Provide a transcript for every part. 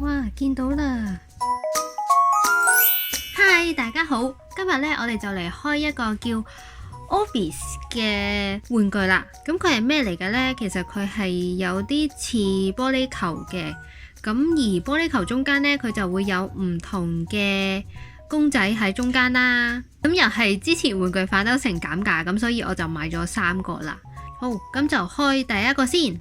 哇，見到啦！嗨，大家好，今日呢，我哋就嚟開一個叫 Orbis 嘅玩具啦。咁佢係咩嚟嘅呢？其實佢係有啲似玻璃球嘅，咁而玻璃球中間呢，佢就會有唔同嘅公仔喺中間啦。咁又係之前玩具反斗城減價，咁所以我就買咗3個啦。好，咁就開第一個先。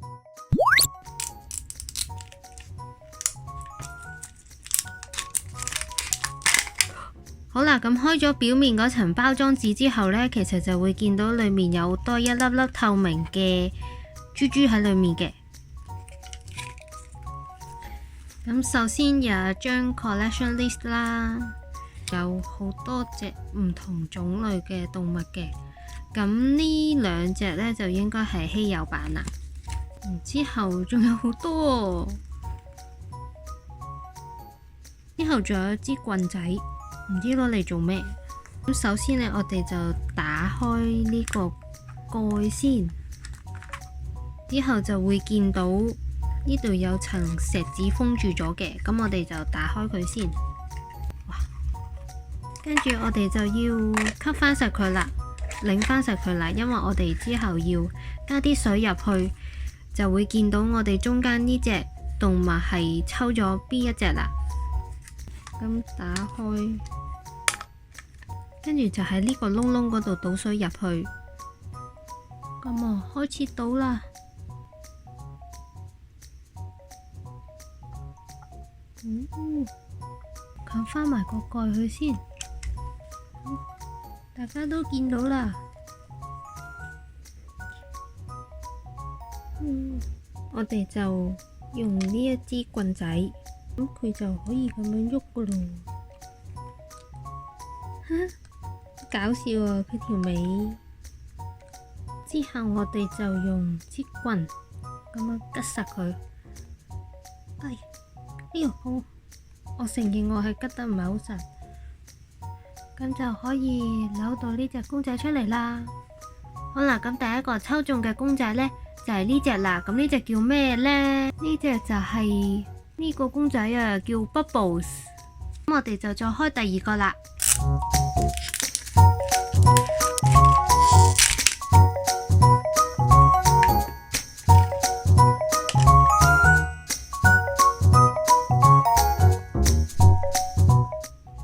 好啦，咁開咗表面嗰層包裝紙之後呢，其實就會見到裏面有多一粒粒透明嘅珠珠喺裏面嘅。咁首先有一張 collection list 啦，有好多隻唔同種類嘅動物嘅。咁呢2隻呢，就應該係稀有版啦。然之後仲有好多之後仲有一支棍仔。唔知攞嚟做咩？咁首先呢，我哋就打開呢個蓋先，之後就會見到呢度有層錫紙封住咗嘅。咁我哋就打開佢先。哇！跟住我哋就要吸翻實佢啦，擰翻實佢啦，因為我哋之後要加啲水入去，就會見到我哋中間呢隻動物係抽咗邊一隻啦。咁打開，跟住就喺呢個窿窿嗰度倒水入去。咁啊，開始倒啦。冚翻埋個蓋去先。大家都見到啦。我哋就用呢一支棍仔。咁佢就可以咁樣喐噶咯。搞笑啊！佢條尾。之後我哋就用支棍咁樣拮實佢。哎喲，好！我承認我係拮得唔係好實。咁就可以扭到呢隻公仔出嚟啦。好啦，咁第一個抽中嘅公仔呢，就係呢隻啦。咁呢隻叫咩呢？呢隻就係呢個公仔啊，叫 Bubbles。咁我哋就再開第2個啦。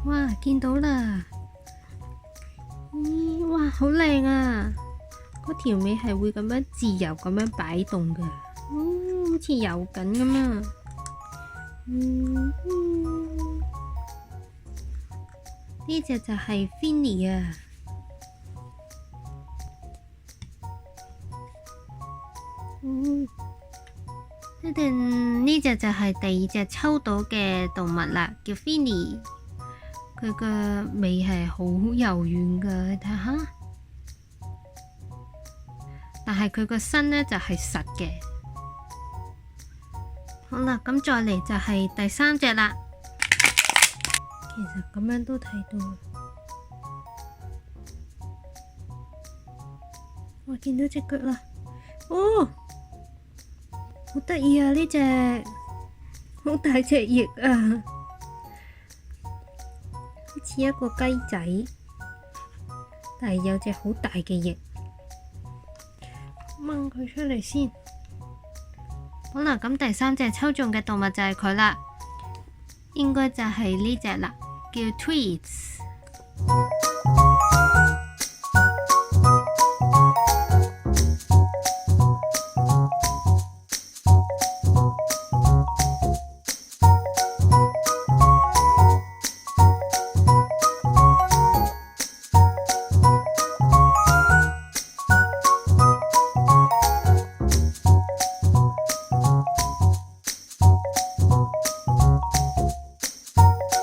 哇，見到啦！哇，好靚啊！嗰條尾係會咁樣自由咁樣擺動㗎，好似游緊咁啊！呢隻就係 Finny 啊！呢隻就係第2隻抽到嘅動物啦，叫 Finny。佢個尾係好柔軟噶，你睇下。但係佢個身呢，就係實嘅。好啦，咁再嚟就係第3隻啦。其實咁樣都睇到，我見到隻腳啦。哦，好得意啊！呢隻好大隻翼啊，好似一個雞仔，但係有隻好大嘅翼。掹佢出嚟先。好啦，咁第3隻抽中嘅動物就係佢啦，應該就係呢隻啦，叫 Tweets。